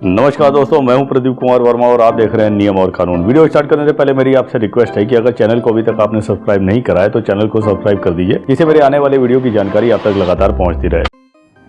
नमस्कार दोस्तों, मैं हूं प्रदीप कुमार वर्मा और आप देख रहे हैं नियम और कानून। वीडियो स्टार्ट करने से पहले मेरी आपसे रिक्वेस्ट है कि अगर चैनल को अभी तक आपने सब्सक्राइब नहीं करा है तो चैनल को सब्सक्राइब कर दीजिए, जिससे मेरे आने वाले वीडियो की जानकारी आप तक लगातार पहुंचती रहे।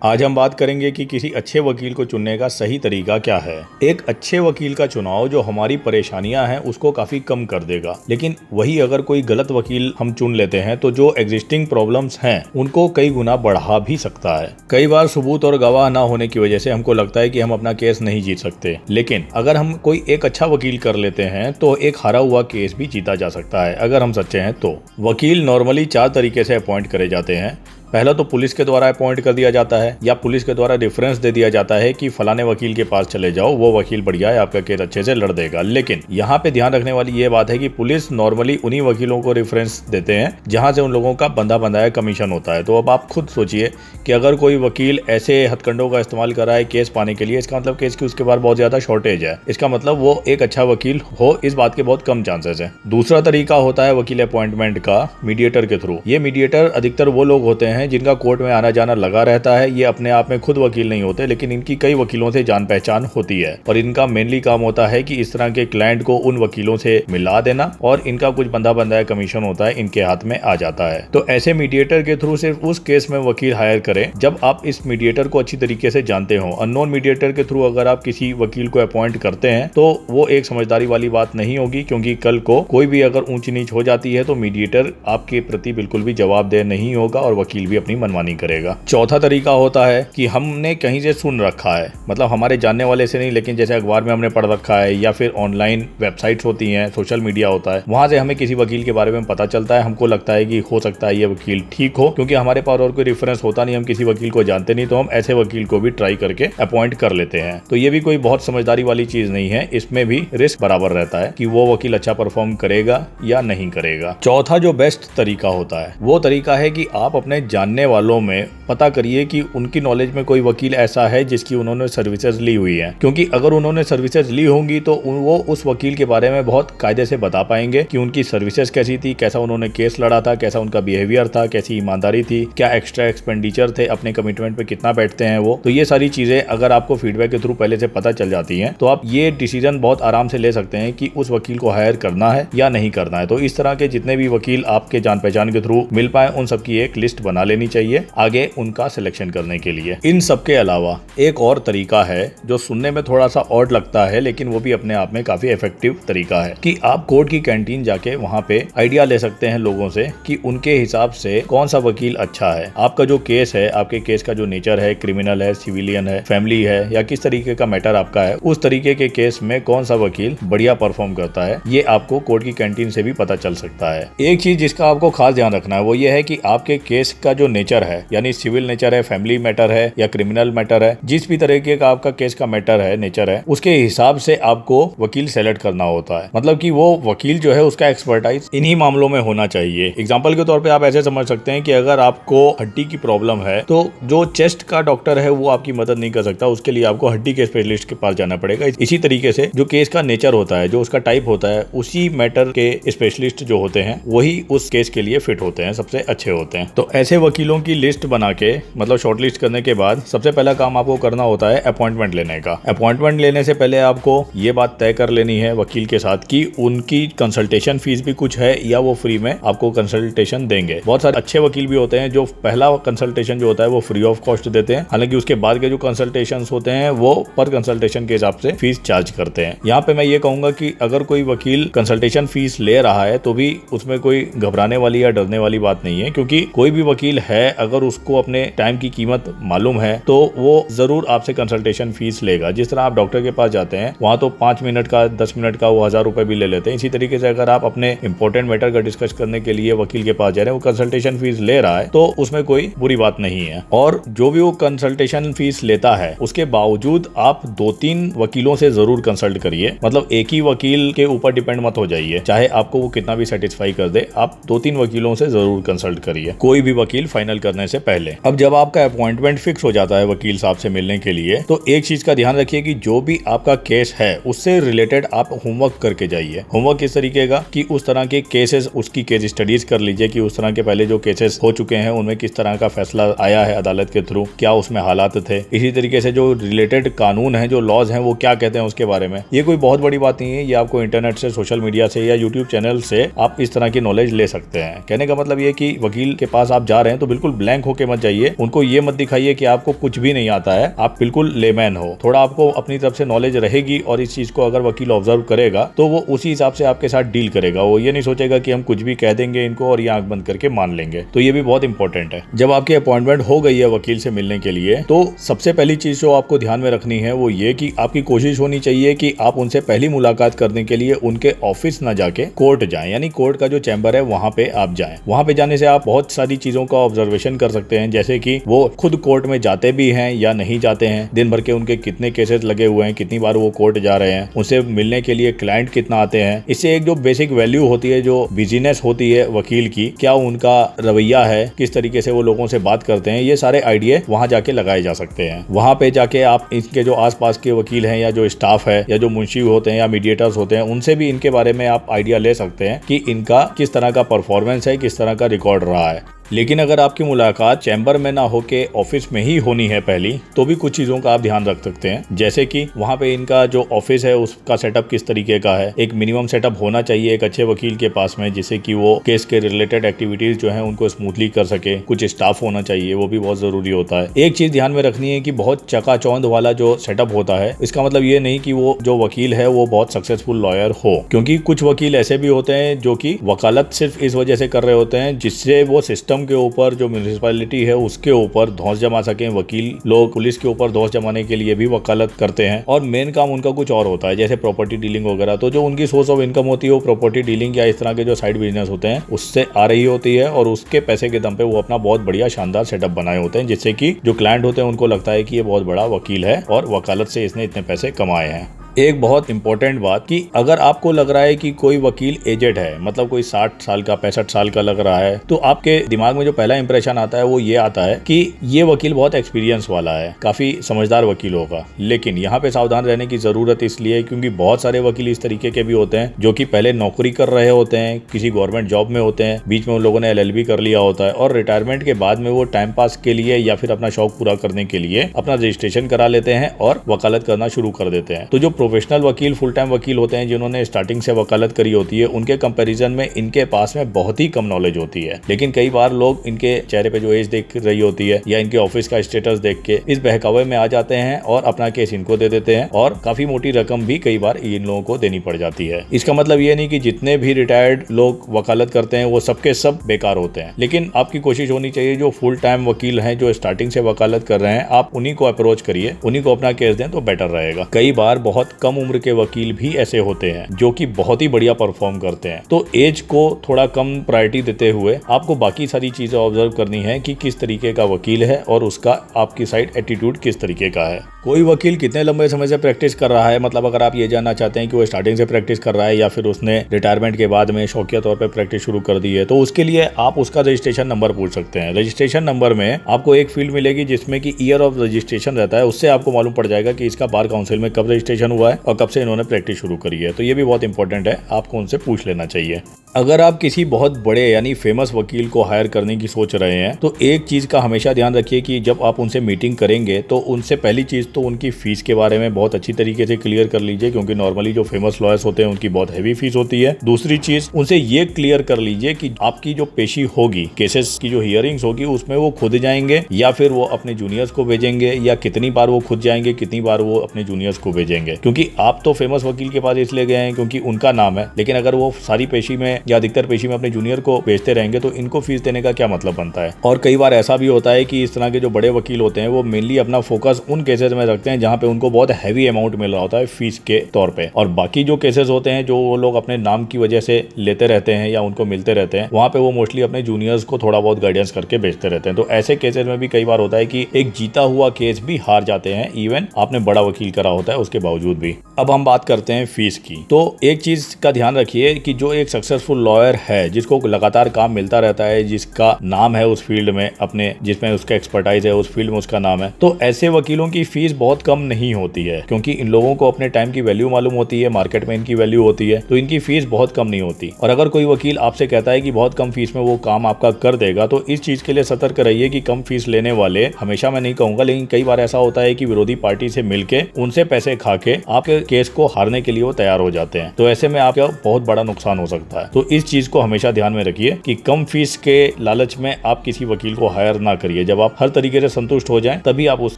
आज हम बात करेंगे कि किसी अच्छे वकील को चुनने का सही तरीका क्या है। एक अच्छे वकील का चुनाव जो हमारी परेशानियां हैं उसको काफी कम कर देगा, लेकिन वही अगर कोई गलत वकील हम चुन लेते हैं तो जो एग्जिस्टिंग प्रॉब्लम्स हैं उनको कई गुना बढ़ा भी सकता है। कई बार सबूत और गवाह ना होने की वजह से हमको लगता है कि हम अपना केस नहीं जीत सकते, लेकिन अगर हम कोई एक अच्छा वकील कर लेते हैं तो एक हारा हुआ केस भी जीता जा सकता है अगर हम सच्चे हैं तो। वकील नॉर्मली 4 तरीके से अपॉइंट करे जाते हैं। पहला तो पुलिस के द्वारा अपॉइंट कर दिया जाता है या पुलिस के द्वारा रेफरेंस दे दिया जाता है कि फलाने वकील के पास चले जाओ, वो वकील बढ़िया है, आपका केस अच्छे से लड़ देगा। लेकिन यहाँ पे ध्यान रखने वाली ये बात है कि पुलिस नॉर्मली उन्हीं वकीलों को रेफरेंस देते हैं जहां से उन लोगों का बंधा बंधाया कमीशन होता है। तो अब आप खुद सोचिए कि अगर कोई वकील ऐसे हथकंडों का इस्तेमाल कर रहा है केस पाने के लिए, इसका मतलब केस की उसके पास बहुत ज्यादा शॉर्टेज है, इसका मतलब वो एक अच्छा वकील हो, इस बात के बहुत कम चांसेस है। दूसरा तरीका होता है वकील अपॉइंटमेंट का मीडिएटर के थ्रू। ये मीडिएटर अधिकतर वो लोग होते हैं जिनका कोर्ट में आना जाना लगा रहता है। ये अपने आप में खुद वकील नहीं होते, लेकिन इनकी कई वकीलों से जान पहचान होती है और इनका मेनली काम होता है कि इस तरह के क्लाइंट को उन वकीलों से मिला देना और इनका कुछ बंधा बंधाया कमीशन होता है इनके हाथ में आ जाता है। तो ऐसे मीडिएटर के थ्रू सिर्फ उस केस में वकील हायर करें जब आप इस मीडिएटर को अच्छी तरीके से जानते हो। अननोन मीडिएटर के थ्रू अगर आप किसी वकील को अपॉइंट करते हैं तो वो एक समझदारी वाली बात नहीं होगी, क्योंकि कल को कोई भी अगर ऊंच नीच हो जाती है तो मीडिएटर आपके प्रति बिल्कुल भी जवाबदेह नहीं होगा और वकील भी अपनी मनमानी करेगा। चौथा तरीका होता है कि हमने कहीं से सुन रखा है, मतलब हमारे जानने वाले से नहीं, लेकिन जैसे अखबार में हमने पढ़ रखा है या फिर ऑनलाइन वेबसाइट्स होती हैं, सोशल मीडिया होता है, वहां से हमें किसी वकील के बारे में पता चलता है। हमको लगता है कि हो सकता है ये वकील ठीक हो, क्योंकि हमारे पास और कोई रेफरेंस होता नहीं, हम किसी वकील को जानते नहीं, तो हम ऐसे वकील को भी ट्राई करके अपॉइंट कर लेते हैं। तो ये भी कोई बहुत समझदारी वाली चीज नहीं है, इसमें भी रिस्क बराबर रहता है कि वो वकील अच्छा परफॉर्म करेगा या नहीं करेगा। चौथा जो बेस्ट तरीका होता है वो तरीका है कि आप अपने जानने वालों में पता करिए कि उनकी नॉलेज में कोई वकील ऐसा है जिसकी उन्होंने सर्विसेज ली हुई है, क्योंकि अगर उन्होंने सर्विसेज ली होंगी तो वो उस वकील के बारे में बहुत कायदे से बता पाएंगे कि उनकी सर्विसेज कैसी थी, कैसा उन्होंने केस लड़ा था, कैसा उनका बिहेवियर था, कैसी ईमानदारी थी, क्या एक्स्ट्रा एक्सपेंडिचर थे, अपने कमिटमेंट पे कितना बैठते हैं वो। तो ये सारी चीजें अगर आपको फीडबैक के थ्रू पहले से पता चल जाती हैं तो आप ये डिसीजन बहुत आराम से ले सकते हैं कि उस वकील को हायर करना है या नहीं करना है। तो इस तरह के जितने भी वकील आपके जान पहचान के थ्रू मिल पाए उन सबकी एक लिस्ट बना लेनी चाहिए आगे उनका सिलेक्शन करने के लिए। इन सब के अलावा एक और तरीका है जो सुनने में थोड़ा सा ऑड लगता है, लेकिन वो भी अपने आप में काफी इफेक्टिव तरीका है कि आप कोर्ट की कैंटीन जाके वहां पे आइडिया ले सकते हैं लोगों से कि उनके हिसाब से कौन सा वकील अच्छा है। आपका जो केस है, आपके केस का जो नेचर है, क्रिमिनल है, सिविलियन है, फैमिली है, या किस तरीके का मैटर आपका है, उस तरीके के केस में कौन सा वकील बढ़िया परफॉर्म करता है, ये आपको कोर्ट की कैंटीन से भी पता चल सकता है। एक चीज जिसका आपको खास ध्यान रखना है वो ये है कि आपके केस का जो नेचर है, यानी सिविल नेचर है, फैमिली मैटर है या क्रिमिनल मैटर है, जिस भी तरीके का आपका केस का मैटर है, नेचर है, उसके हिसाब से आपको वकील सेलेक्ट करना होता है। मतलब कि वो वकील जो है उसका एक्सपर्टाइज इन्हीं मामलों में होना चाहिए। एग्जांपल के तौर पे आप ऐसे समझ सकते हैं कि अगर आपको हड्डी की प्रॉब्लम है तो जो चेस्ट का डॉक्टर है वो आपकी मदद नहीं कर सकता, उसके लिए आपको हड्डी के स्पेशलिस्ट के पास जाना पड़ेगा। इसी तरीके से जो केस का नेचर होता है, जो उसका टाइप होता है, उसी मैटर के स्पेशलिस्ट जो होते हैं वही उस केस के लिए फिट होते हैं, सबसे अच्छे होते हैं। तो ऐसे वकीलों की लिस्ट बना के, मतलब शॉर्टलिस्ट करने के बाद सबसे पहला काम आपको करना होता है अपॉइंटमेंट लेने का। अपॉइंटमेंट लेने से पहले आपको ये बात तय कर लेनी है वकील के साथ कि उनकी कंसल्टेशन फीस भी कुछ है या वो फ्री में आपको कंसल्टेशन देंगे। बहुत सारे अच्छे वकील भी होते हैं जो पहला कंसल्टेशन जो होता है वो फ्री ऑफ कॉस्ट देते हैं, हालांकि उसके बाद के जो कंसल्टेशन होते हैं वो पर कंसल्टेशन के हिसाब से फीस चार्ज करते हैं। यहाँ पे मैं ये कहूंगा कि अगर कोई वकील कंसल्टेशन फीस ले रहा है तो भी उसमें कोई घबराने वाली या डरने वाली बात नहीं है, क्योंकि कोई भी वकील है अगर उसको अपने टाइम की कीमत मालूम है तो वो जरूर आपसे कंसल्टेशन फीस लेगा। जिस तरह आप डॉक्टर के पास जाते हैं वहां तो 5 मिनट का 10 मिनट का वो 1000 रुपए भी ले लेते हैं। इसी तरीके से अगर आप अपने इंपॉर्टेंट मैटर का डिस्कस करने के लिए वकील के पास जा रहे हैं, वो कंसल्टेशन फीस ले रहा है तो उसमें कोई बुरी बात नहीं है। और जो भी वो कंसल्टेशन फीस लेता है उसके बावजूद आप 2-3 वकीलों से जरूर कंसल्ट करिए। मतलब एक ही वकील के ऊपर डिपेंड मत हो जाइए, चाहे आपको वो कितना भी सेटिस्फाई कर दे, आप 2-3 वकीलों से जरूर कंसल्ट करिए। कोई भी वकील डील फाइनल करने से पहले। अब जब आपका अपॉइंटमेंट फिक्स हो जाता है वकील साहब से मिलने के लिए, तो एक चीज का ध्यान रखिए कि जो भी आपका केस है उससे रिलेटेड आप होमवर्क करके जाइए। होमवर्क किस तरीके का कि उस तरह के केसेस, उसकी केस स्टडीज कर लीजिए कि उस तरह के पहले जो केसेस हो चुके हैं उनमें किस तरह का फैसला आया है अदालत के थ्रू, क्या उसमें हालात थे। इसी तरीके से जो रिलेटेड कानून है, जो लॉज हैं, वो क्या कहते हैं उसके बारे में। ये कोई बहुत बड़ी बात नहीं है, ये आपको इंटरनेट से, सोशल मीडिया से या यूट्यूब चैनल से आप इस तरह की नॉलेज ले सकते हैं। कहने का मतलब ये कि वकील के पास आप जा रहे हैं तो बिल्कुल ब्लैंक होके मत जाइए। उनको ये मत दिखाइए कि आपको कुछ भी नहीं आता है, आप बिल्कुल लेमैन हो। थोड़ा आपको अपनी तरफ से नॉलेज रहेगी और इस चीज को अगर वकील ऑब्जर्व करेगा तो वो उसी हिसाब से आपके साथ डील करेगा। वो ये नहीं सोचेगा कि हम कुछ भी कह देंगे इनको और ये आंख बंद करके मान लेंगे। तो ये भी बहुत इंपॉर्टेंट है। जब आपकी अपॉइंटमेंट हो गई है वकील से मिलने के लिए, तो सबसे पहली चीज जो आपको ध्यान में रखनी है वो ये कि आपकी कोशिश होनी चाहिए कि आप उनसे पहली मुलाकात करने के लिए उनके ऑफिस ना जाके कोर्ट जाएं, यानी कोर्ट का जो चैम्बर है वहां पे आप जाएं। वहां पे जाने से आप बहुत सारी चीजों का ऑब्जर्वेशन कर सकते हैं, जैसे कि वो खुद कोर्ट में जाते भी हैं या नहीं जाते हैं, दिन भर के उनके कितने केसेस लगे हुए हैं, कितनी बार वो कोर्ट जा रहे हैं, उनसे मिलने के लिए क्लाइंट कितना आते हैं। इससे एक जो बेसिक वैल्यू होती है, जो बिजीनेस होती है वकील की, क्या उनका रवैया है, किस तरीके से वो लोगों से बात करते हैं, ये सारे आइडिया वहां जाके लगाए जा सकते हैं। वहां पे जाके आप इनके जो आसपास के वकील हैं या जो स्टाफ है या जो मुंशी होते हैं या मीडिएटर्स होते हैं, उनसे भी इनके बारे में आप आइडिया ले सकते हैं कि इनका किस तरह का परफॉर्मेंस है, किस तरह का रिकॉर्ड रहा है। लेकिन अगर आपकी मुलाकात चैम्बर में ना होके ऑफिस में ही होनी है पहली, तो भी कुछ चीजों का आप ध्यान रख सकते हैं, जैसे कि वहां पे इनका जो ऑफिस है उसका सेटअप किस तरीके का है। एक मिनिमम सेटअप होना चाहिए एक अच्छे वकील के पास में, जिससे कि वो केस के रिलेटेड एक्टिविटीज जो है उनको स्मूथली कर सके। कुछ स्टाफ होना चाहिए, वो भी बहुत जरूरी होता है। एक चीज ध्यान में रखनी है कि बहुत चकाचौंध वाला जो सेटअप होता है, इसका मतलब ये नहीं कि वो जो वकील है वो बहुत सक्सेसफुल लॉयर हो, क्योंकि कुछ वकील ऐसे भी होते हैं जो कि वकालत सिर्फ इस वजह से कर रहे होते हैं जिससे वो सिस्टम के ऊपर, जो म्युनिसिपैलिटी है उसके ऊपर धौंस जमा सके। वकील लोग पुलिस के ऊपर धौंस जमाने के लिए भी वकालत करते हैं और मेन काम उनका कुछ और होता है, जैसे प्रॉपर्टी डीलिंग वगैरह। तो जो उनकी सोर्स ऑफ इनकम होती है वो प्रॉपर्टी डीलिंग या इस तरह के जो साइड बिजनेस होते हैं उससे आ रही होती है, और उसके पैसे के दम पे वो अपना बहुत बढ़िया शानदार सेटअप बनाए होते हैं, जिससे कि जो क्लाइंट होते हैं उनको लगता है कि ये बहुत बड़ा वकील है और वकालत से इसने इतने पैसे कमाए हैं। एक बहुत इंपॉर्टेंट बात कि अगर आपको लग रहा है कि कोई वकील एजेड है, मतलब कोई 60 साल का 65 साल का लग रहा है, तो आपके दिमाग में जो पहला इंप्रेशन आता है वो ये आता है कि ये वकील बहुत एक्सपीरियंस वाला है, काफी समझदार वकील होगा। लेकिन यहाँ पे सावधान रहने की जरूरत इसलिए क्योंकि बहुत सारे वकील इस तरीके के भी होते हैं जो कि पहले नौकरी कर रहे होते हैं, किसी गवर्नमेंट जॉब में होते हैं, बीच में उन लोगों ने LLB कर लिया होता है और रिटायरमेंट के बाद में वो टाइम पास के लिए या फिर अपना शौक पूरा करने के लिए अपना रजिस्ट्रेशन करा लेते हैं और वकालत करना शुरू कर देते हैं। तो जो प्रोफेशनल वकील, फुल टाइम वकील होते हैं जिन्होंने स्टार्टिंग से वकालत करी होती है, उनके कंपैरिजन में इनके पास में बहुत ही कम नॉलेज होती है। लेकिन कई बार लोग इनके चेहरे पे जो एज देख रही होती है या इनके ऑफिस का स्टेटस देख के इस बहकावे में आ जाते हैं और अपना केस इनको दे देते हैं और काफी मोटी रकम भी कई बार इन लोगों को देनी पड़ जाती है। इसका मतलब ये नहीं कि जितने भी रिटायर्ड लोग वकालत करते हैं वो सबके सब बेकार होते हैं, लेकिन आपकी कोशिश होनी चाहिए जो फुल टाइम वकील हैं, जो स्टार्टिंग से वकालत कर रहे हैं, आप उन्हीं को अप्रोच करिए, उन्हीं को अपना केस दें तो बेटर रहेगा। कई बार बहुत कम उम्र के वकील भी ऐसे होते हैं जो कि बहुत ही बढ़िया परफॉर्म करते हैं। तो एज को थोड़ा कम प्रायोरिटी देते हुए आपको बाकी सारी चीजें ऑब्जर्व करनी है कि किस तरीके का वकील है और उसका आपकी साइड एटीट्यूड किस तरीके का है। कोई वकील कितने लंबे समय से प्रैक्टिस कर रहा है, मतलब अगर आप ये जानना चाहते हैं कि वो स्टार्टिंग से प्रैक्टिस कर रहा है या फिर उसने रिटायरमेंट के बाद में शौकिया तौर पर प्रैक्टिस शुरू कर दी है, तो उसके लिए आप उसका रजिस्ट्रेशन नंबर पूछ सकते हैं। रजिस्ट्रेशन नंबर में आपको एक फील्ड मिलेगी जिसमें कि ईयर ऑफ रजिस्ट्रेशन रहता है, उससे आपको मालूम पड़ जाएगा कि इसका बार काउंसिल में कब रजिस्ट्रेशन हुआ है और कब से इन्होंने प्रैक्टिस शुरू करी है। तो ये भी बहुत इंपॉर्टेंट है, आपको उनसे पूछ लेना चाहिए। अगर आप किसी बहुत बड़े यानी फेमस वकील को हायर करने की सोच रहे हैं तो एक चीज का हमेशा ध्यान रखिए कि जब आप उनसे मीटिंग करेंगे तो उनसे पहली चीज तो उनकी फीस के बारे में बहुत अच्छी तरीके से क्लियर कर लीजिए, क्योंकि नॉर्मली जो फेमस लॉयर्स होते हैं उनकी बहुत हैवी फीस होती है। दूसरी चीज, उनसे ये क्लियर कर लीजिए कि आपकी जो पेशी होगी, केसेस की जो हियरिंग्स होगी, उसमें वो खुद जाएंगे या फिर वो अपने जूनियर्स को भेजेंगे, या कितनी बार वो खुद जाएंगे, कितनी बार वो अपने जूनियर्स को भेजेंगे। क्योंकि आप तो फेमस वकील के पास इसलिए गए हैं क्योंकि उनका नाम है, लेकिन अगर वो सारी पेशी में या अधिकतर पेशी में जूनियर को भेजते रहेंगे तो इनको फीस देने का क्या मतलब बनता है। और कई बार ऐसा भी होता है कि इस तरह के जो बड़े वकील होते हैं वो मेनली अपना फोकस उन केसेस में रखते हैं जहां पे उनको बहुत हैवी अमाउंट मिल रहा होता है फीस के तौर पे, और बाकी जो केसेस होते हैं जो वो लोग अपने नाम की वजह से लेते रहते हैं या उनको मिलते रहते हैं, वहां पे वो मोस्टली अपने जूनियर्स को थोड़ा बहुत गाइडेंस करके भेजते रहते हैं। तो ऐसे केसेस में भी कई बार होता है कि एक जीता हुआ केस भी हार जाते हैं, इवन आपने बड़ा वकील करा होता है उसके बावजूद बावजूद भी। अब हम बात करते हैं फीस की। तो एक चीज का ध्यान रखिए कि जो एक सक्सेसफुल लॉयर है, जिसको लगातार काम मिलता रहता है, जिसका नाम है उस फील्ड में अपने, जिसमें उसका एक्सपर्टाइज है, उस फील्ड में उसका नाम है, तो ऐसे वकीलों की फीस बहुत कम नहीं होती है, क्योंकि इन लोगों को अपने टाइम की वैल्यू मालूम होती है, मार्केट में इनकी वैल्यू होती है, तो इनकी फीस बहुत कम नहीं होती। और अगर कोई वकील आपसे कहता है कि बहुत कम फीस में वो काम आपका कर देगा, तो इस चीज के लिए सतर्क रहिए कि कम फीस लेने वाले, हमेशा मैं नहीं कहूंगा लेकिन कई बार ऐसा होता है कि विरोधी पार्टी से मिलके उनसे पैसे खा के आपके केस को हारने के लिए वो तैयार हो जाते हैं। तो ऐसे में आपका बहुत बड़ा नुकसान हो सकता है। तो इस चीज को हमेशा ध्यान में रखिए कि कम फीस के लालच में आप किसी वकील को हायर ना करिए। जब आप हर तरीके से संतुष्ट हो जाएं, तभी आप उस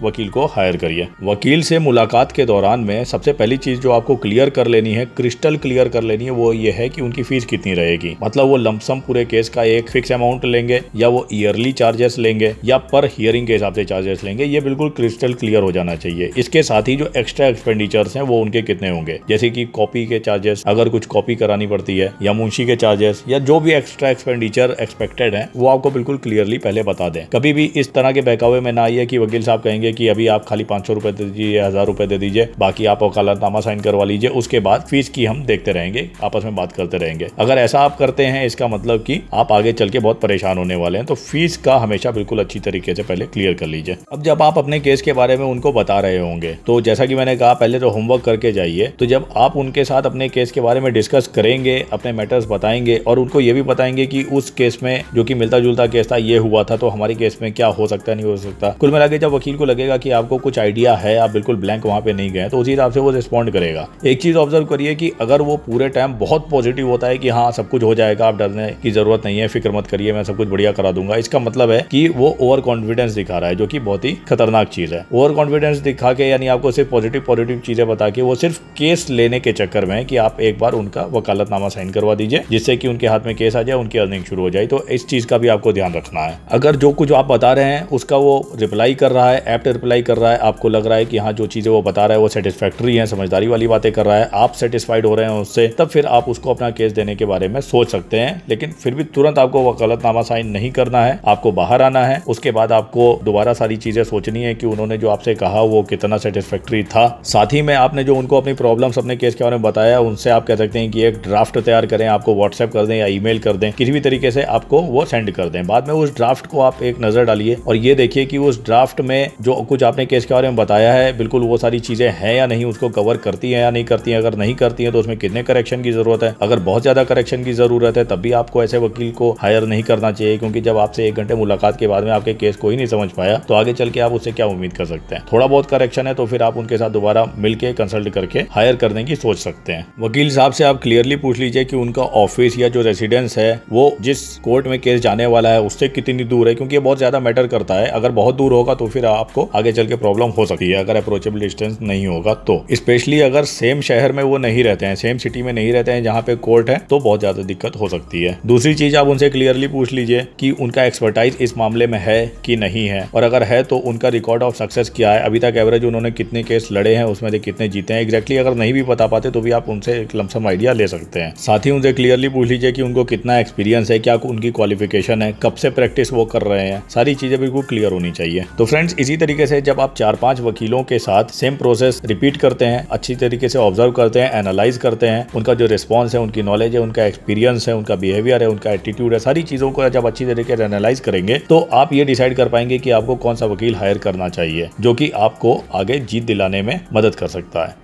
वकील को हायर करिए। वकील से मुलाकात के दौरान में सबसे पहली चीज जो आपको क्लियर कर लेनी है, क्रिस्टल क्लियर कर लेनी है, वो ये है कि उनकी फीस कितनी रहेगी। मतलब वो लमसम पूरे केस का एक फिक्स अमाउंट लेंगे, या वो ईयरली चार्जेस लेंगे, या पर हियरिंग के हिसाब से चार्जेस लेंगे। ये बिल्कुल क्रिस्टल क्लियर हो जाना चाहिए। इसके साथ ही जो एक्स्ट्रा एक्सपेंडिचर्स हैं वो उनके कितने होंगे, जैसे कि कॉपी के चार्जेस, अगर कुछ कॉपी करानी पड़ती है, या मुंशी के चार्जेस, या जो भी एक्स्ट्रा एक्सपेंडिचर एक्सपेक्टेड है, वो आपको बिल्कुल क्लियरली पहले बता दें। कभी भी इस तरह के बहकावे में ना आइए कि वकील साहब कहेंगे कि अभी आप खाली 500 रुपए दे दीजिए, 1000 रुपए दे दीजिए, बाकी आप वकालतनामा साइन करवा लीजिए, उसके बाद फीस की हम देखते रहेंगे, आपस में बात करते रहेंगे। अगर ऐसा आप करते हैं, इसका मतलब कि आप आगे चल के बहुत परेशान होने वाले हैं। तो फीस का हमेशा बिल्कुल अच्छी तरीके से पहले क्लियर कर लीजिए। अब जब आप अपने केस के बारे में उनको बता रहे होंगे, तो जैसा कि मैंने कहा, पहले तो होमवर्क करके जाइए। तो जब आप उनके साथ अपने केस के बारे में डिस्कस करेंगे, अपने मैटर्स बताएंगे, और उनको ये भी बताएंगे कि उस केस में जो कि मिलता जुलता केस था, ये हुआ था, तो हमारे केस में क्या हो सकता है, नहीं हो सकता। कुल मिला के जब वकील को लगेगा कि आपको कुछ आइडिया है, आप बिल्कुल ब्लैंक वहां पे नहीं गए, तो उसी हिसाब से वो रिस्पॉन्ड करेगा। एक चीज ऑब्जर्व करिए कि अगर वो पूरे टाइम बहुत पॉजिटिव होता है कि हाँ सब कुछ हो जाएगा, आप डरने की जरूरत नहीं है, फिक्र मत करिए, मैं सब कुछ बढ़िया करा दूंगा, इसका मतलब है कि वो ओवर कॉन्फिडेंस दिखा रहा है, जो कि बहुत ही खतरनाक चीज है। ओवर कॉन्फिडेंस दिखा के, यानी आपको सिर्फ पॉजिटिव चीजें बता के, वो सिर्फ केस लेने के चक्कर में कि आप एक बार उनका वकालतनामा साइन करवा दीजिए, जिससे कि उनके हाथ में केस आ जाए, उनकी अर्निंग शुरू हो जाए। तो इस चीज का भी आपको ध्यान रखना है। अगर जो कुछ आप बता रहे हैं उसका वो रिप्लाई कर रहा है, एप्ट रिप्लाई कर रहा है, आपको लग रहा है कि हाँ जो चीजें वो बता रहा है वो सेटिस्फैक्टरी है, समझदारी वाली बातें कर रहा है, आप सेटिस्फाइड हो रहे हैं उससे, तब फिर आप उसको अपना केस देने के बारे में सोच सकते हैं। लेकिन फिर भी तुरंत आपको वकालतनामा साइन नहीं करना है, आपको बाहर आना है। उसके बाद आपको दोबारा सारी चीजें सोचनी है कि उन्होंने जो आपसे कहा वो कितना सेटिस्फैक्टरी था। साथ ही में आपने जो उनको अपनी प्रॉब्लम्स अपने केस के बारे में बताया, उनसे आप कह सकते हैं कि एक ड्राफ्ट तैयार करें, आपको व्हाट्सएप कर दें या ईमेल कर दें, किसी भी तरीके से आपको वो सेंड कर दें। बाद में उस ड्राफ्ट को आप एक नजर डालिए और ये देखिए कि उस ड्राफ्ट में जो कुछ आपने केस के बारे में बताया है, बिल्कुल वो सारी चीजें हैं या नहीं, उसको कवर करती है या नहीं करती है। अगर नहीं करती है तो उसमें कितने करेक्शन की जरूरत है। अगर बहुत ज्यादा करेक्शन की जरूरत है, तब भी आपको ऐसे वकील को हायर नहीं करना चाहिए, क्योंकि जब आपसे 1 घंटे मुलाकात के बाद में आपके केस को ही नहीं समझ पाया, तो आगे चल के आप उससे क्या उम्मीद कर सकते हैं। थोड़ा बहुत करेक्शन है तो फिर आप उनके साथ दोबारा मिलकर कंसल्ट करके हायर करने की सोच सकते हैं। वकील साहब से आप क्लियरली पूछ लीजिए कि उनका ऑफिस या जो रेसिडेंस है वो जिस कोर्ट में केस जाने वाला है उससे कितनी दूर है, क्योंकि ये बहुत ज्यादा मैटर करता है। अगर बहुत दूर होगा तो फिर आपको आगे चल के प्रॉब्लम हो सकती है, अगर अप्रोचेबल डिस्टेंस नहीं होगा तो। स्पेशली अगर सेम शहर में वो नहीं रहते हैं, सेम सिटी में नहीं रहते हैं जहाँ पे कोर्ट है, तो बहुत ज्यादा दिक्कत हो सकती है। दूसरी चीज आप उनसे क्लियरली पूछ लीजिए कि उनका एक्सपर्टाइज इस मामले में है कि नहीं है, और अगर है तो उनका रिकॉर्ड ऑफ सक्सेस क्या है, अभी तक एवरेज उन्होंने कितने केस लड़े हैं, उसमें से कितने जीते हैं। एग्जैक्टली अगर नहीं भी बता पाते तो भी आप उनसे एक लमसम आइडिया ले सकते हैं। साथ ही उनसे क्लियरली पूछ लीजिए कि उनको कितना एक्सपीरियंस है, क्या उनकी क्वालिफिकेशन है, कब से प्रैक्टिस वो कर रहे हैं, सारी चीजें बिल्कुल क्लियर होनी चाहिए। तो फ्रेंड्स, इसी तरीके से जब आप 4-5 वकीलों के साथ सेम प्रोसेस रिपीट करते हैं, अच्छी तरीके से ऑब्जर्व करते हैं, एनालाइज करते हैं, उनका जो रिस्पॉन्स है, उनकी नॉलेज है, उनका एक्सपीरियंस है, उनका बिहेवियर है, उनका एटीट्यूड है, सारी चीजों को जब अच्छी तरीके से एनालाइज करेंगे तो आप ये डिसाइड कर पाएंगे कि आपको कौन सा वकील हायर करना चाहिए, जो कि आपको आगे जीत दिलाने में मदद कर सकता है।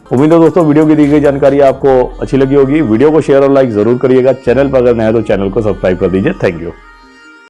उम्मीद है दोस्तों वीडियो की दी गई जानकारी आपको अच्छी लगी होगी। वीडियो को शेयर और लाइक जरूर करिएगा। चैनल पर अगर नया है तो चैनल को सब्सक्राइब कर दीजिए। Thank you.